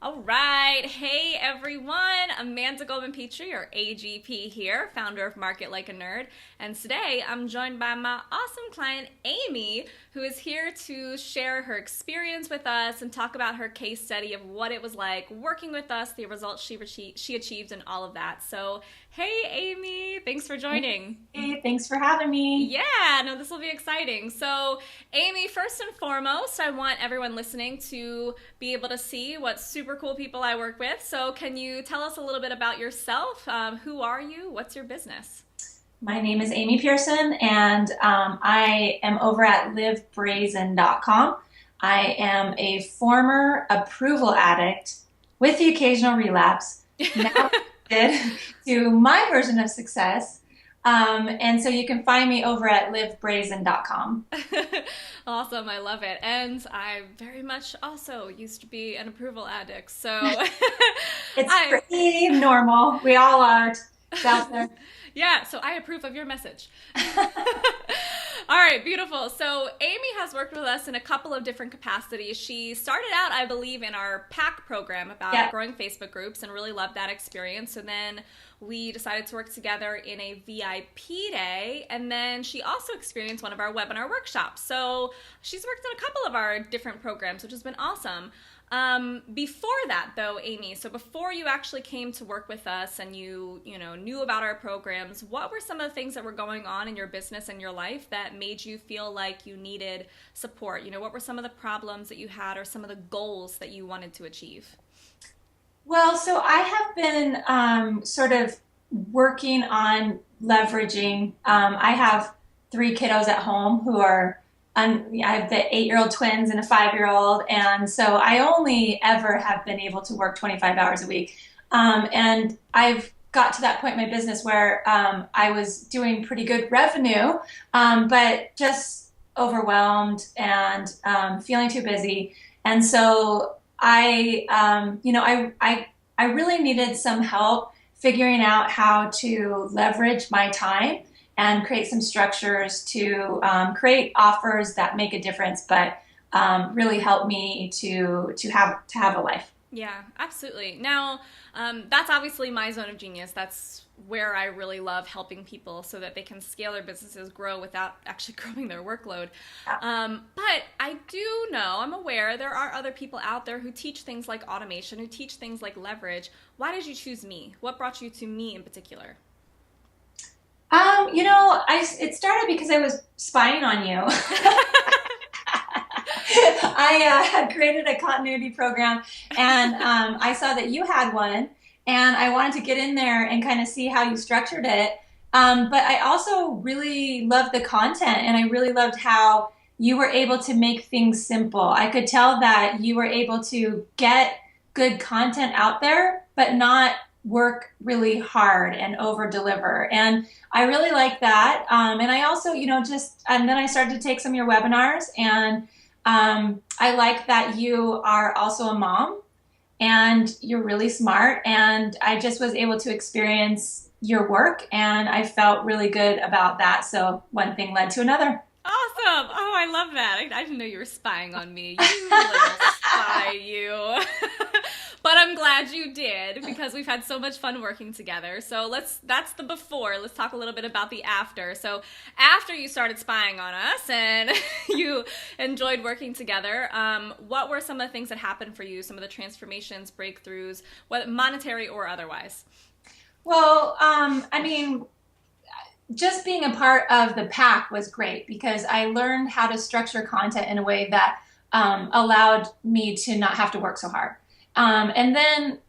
All right. Hey, everyone. Amanda Goldman Petrie, or AGP here, founder of Market Like a Nerd. And today I'm joined by my awesome client, Amy, who is here to share her experience with us and talk about her case study of what it was like working with us, the results she achieved, and all of that. So, hey, Amy. Thanks for joining. Hey, thanks for having me. Yeah, no, this will be exciting. So, Amy, first and foremost, I want everyone listening to be able to see what super cool people I work with. So, can you tell us a little bit about yourself? Who are you? What's your business? My name is Amy Pearson, and I am over at livebrazen.com. I am a former approval addict with the occasional relapse, now addicted to my version of success. And so you can find me over at livebrazen.com. Awesome, I love it. And I very much also used to be an approval addict. So, It's I pretty normal. We all are. It's out there. yeah, so I approve of your message. All right, beautiful. So Amy has worked with us in a couple of different capacities. She started out, I believe, in our PAC program about Yeah. growing Facebook groups and really loved that experience. So then we decided to work together in a VIP day. And then she also experienced one of our webinar workshops. So she's worked in a couple of our different programs, which has been awesome. Before that though, Amy, so before you actually came to work with us and you knew about our programs, what were some of the things that were going on in your business and your life that made you feel like you needed support? What were some of the problems that you had or some of the goals that you wanted to achieve? Well, so I have been sort of working on leveraging. I have three kiddos at home who are, I have the 8-year-old twins and a 5-year-old, and so I only ever have been able to work 25 hours a week. And I've got to that point in my business where I was doing pretty good revenue, but just overwhelmed and feeling too busy. And so I really needed some help figuring out how to leverage my time and create some structures to create offers that make a difference, but really help me to have a life. Yeah, absolutely. Now, that's obviously my zone of genius. That's where I really love helping people so that they can scale their businesses, grow without actually growing their workload. But I do know, I'm aware there are other people out there who teach things like automation, who teach things like leverage. Why did you choose me? What brought you to me in particular? It started because I was spying on you. I had created a continuity program, and I saw that you had one, and I wanted to get in there and kind of see how you structured it. But I also really loved the content, and I really loved how you were able to make things simple. I could tell that you were able to get good content out there, but not work really hard and over deliver. And I really like that. And I also, and then I started to take some of your webinars, and I like that you are also a mom and you're really smart. And I just was able to experience your work, and I felt really good about that. So one thing led to another. Awesome. Oh, I love that. I didn't know you were spying on me. You little spy, you. But I'm glad you did because we've had so much fun working together. So that's the before. Let's talk a little bit about the after. So after you started spying on us and you enjoyed working together, what were some of the things that happened for you? Some of the transformations, breakthroughs, whether monetary or otherwise? Well, just being a part of the pack was great because I learned how to structure content in a way that allowed me to not have to work so hard. And then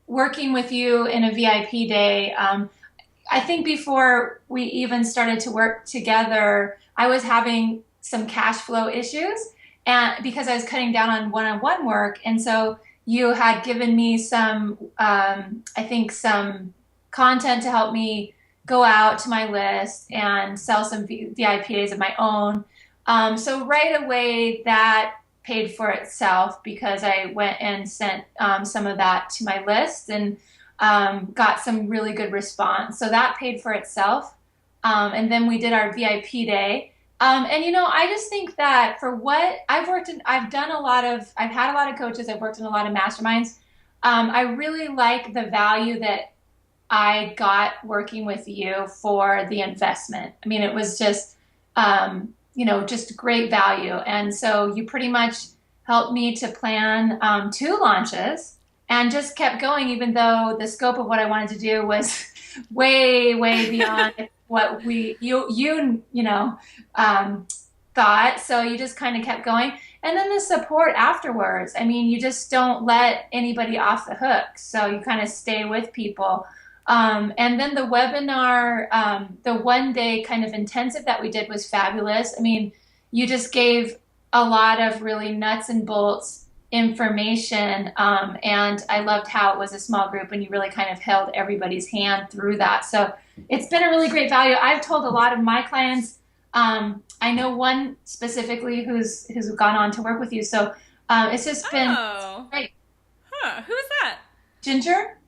working with you in a VIP day, I think before we even started to work together, I was having some cash flow issues, and because I was cutting down on one-on-one work. And so you had given me some, I think, some content to help me go out to my list and sell some VIP days of my own. So right away that paid for itself because I went and sent some of that to my list and got some really good response. So that paid for itself. And then we did our VIP day. I just think that for what I've had a lot of coaches, I've worked in a lot of masterminds. I really like the value that I got working with you for the investment. I mean, it was just, just great value. And so you pretty much helped me to plan two launches and just kept going, even though the scope of what I wanted to do was way, way beyond what thought. So you just kind of kept going. And then the support afterwards. I mean, you just don't let anybody off the hook. So you kind of stay with people. And then the webinar, the 1 day kind of intensive that we did was fabulous. I mean, you just gave a lot of really nuts and bolts information. And I loved how it was a small group and you really kind of held everybody's hand through that. So it's been a really great value. I've told a lot of my clients, I know one specifically who's gone on to work with you. So it's just been great. Huh. Who's that? Ginger.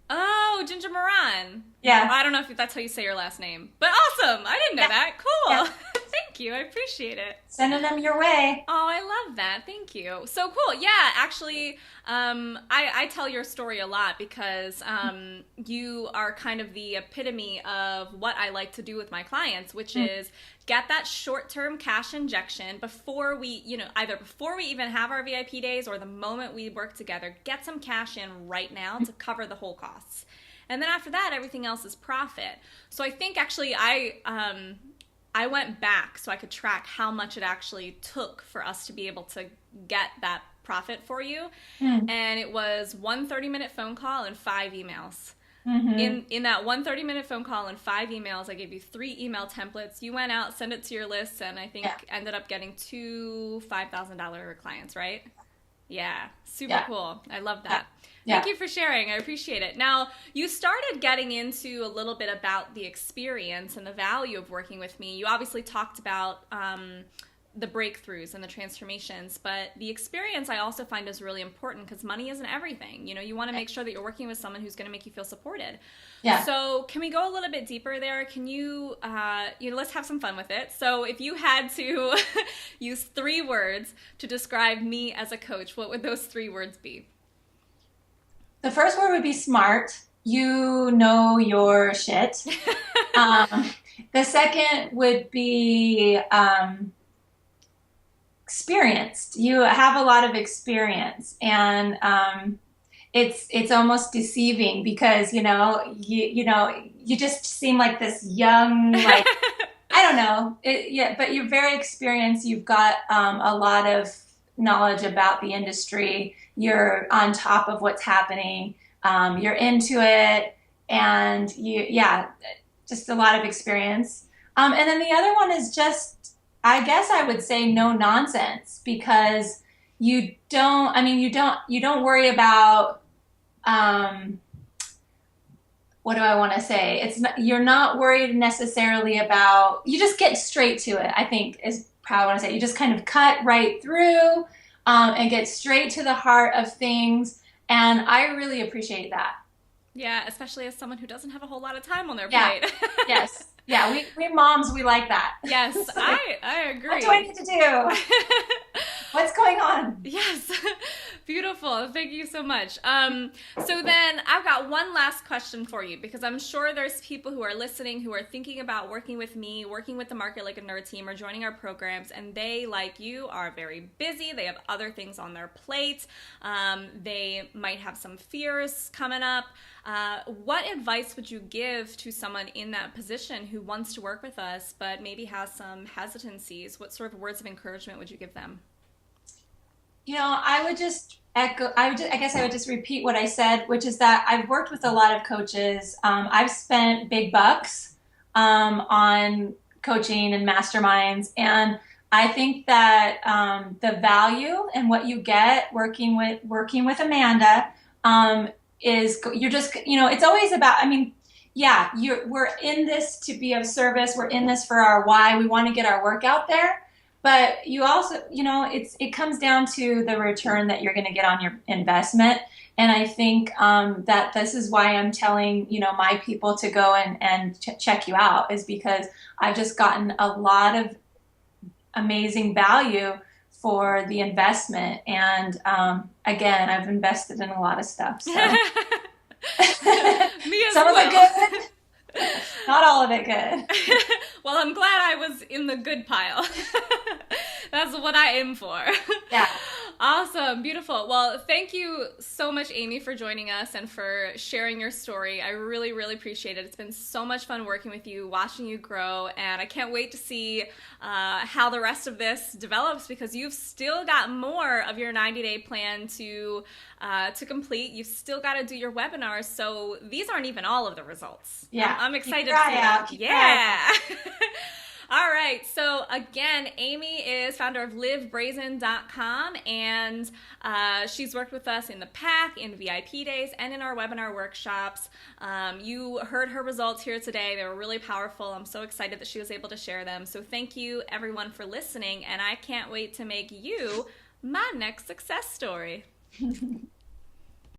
Oh, Ginger Moran. Yeah. I don't know if that's how you say your last name, but awesome. I didn't know that. Cool. Yeah. Thank you. I appreciate it. Sending them your way. Oh, I love that. Thank you. So cool. Yeah, actually, I tell your story a lot because you are kind of the epitome of what I like to do with my clients, which is get that short-term cash injection before we, either before we even have our VIP days or the moment we work together, get some cash in right now to cover the whole costs. And then after that, everything else is profit. So I think actually I went back so I could track how much it actually took for us to be able to get that profit for you. And it was one 30-minute phone call and 5 emails. In that one 30-minute phone call and 5 emails, I gave you 3 email templates. You went out, sent it to your list, and I think ended up getting 2 $5,000 clients, right? Yeah, super cool. I love that. Thank you for sharing. I appreciate it. Now, you started getting into a little bit about the experience and the value of working with me. You obviously talked about the breakthroughs and the transformations, but the experience I also find is really important because money isn't everything. You want to make sure that you're working with someone who's going to make you feel supported. Yeah. So can we go a little bit deeper there? Can you, let's have some fun with it. So if you had to use 3 words to describe me as a coach, what would those 3 words be? The first word would be smart. You know your shit. The second would be experienced. You have a lot of experience, and it's almost deceiving because you just seem like this young, like I don't know. But you're very experienced. You've got a lot of knowledge about the industry. You're on top of what's happening. You're into it, and just a lot of experience. And then the other one is just, I guess I would say, no nonsense, because you don't worry about, what do I want to say? You're not worried necessarily about, you just get straight to it, I think is how I want to say it. You just kind of cut right through and get straight to the heart of things. And I really appreciate that. Yeah, especially as someone who doesn't have a whole lot of time on their plate. Yes. Yeah, we moms, we like that. Yes, I agree. What do I need to do? What's going on? Yes. Beautiful. Thank you so much. So then I've got one last question for you, because I'm sure there's people who are listening who are thinking about working with me, working with the Market Like a Nerd team, or joining our programs, and they, like you, are very busy. They have other things on their plate. They might have some fears coming up. What advice would you give to someone in that position who wants to work with us but maybe has some hesitancies? What sort of words of encouragement would you give them? I would just echo, I guess I would just repeat what I said, which is that I've worked with a lot of coaches. I've spent big bucks on coaching and masterminds, and I think that the value and what you get working with Amanda is you're just, it's always about, we're in this to be of service. We're in this for our why. We want to get our work out there. But you also, it comes down to the return that you're going to get on your investment. And I think that this is why I'm telling, my people to go and check you out, is because I've just gotten a lot of amazing value for the investment. And again, I've invested in a lot of stuff. So some Me as of well. it good, not all of it good. Well, I'm glad I was in the good pile. That's what I aim for. Yeah. Awesome. Beautiful. Well, thank you so much, Amy, for joining us and for sharing your story. I really, really appreciate it. It's been so much fun working with you, watching you grow, and I can't wait to see how the rest of this develops, because you've still got more of your 90-day plan to complete. You've still got to do your webinars, so these aren't even all of the results. Yeah. I'm excited Keep to your see eye that. out. Keep your Yeah. eye All right. So again, Amy is founder of livebrazen.com, and she's worked with us in the pack, in VIP days, and in our webinar workshops. You heard her results here today. They were really powerful. I'm so excited that she was able to share them. So thank you, everyone, for listening, and I can't wait to make you my next success story. out.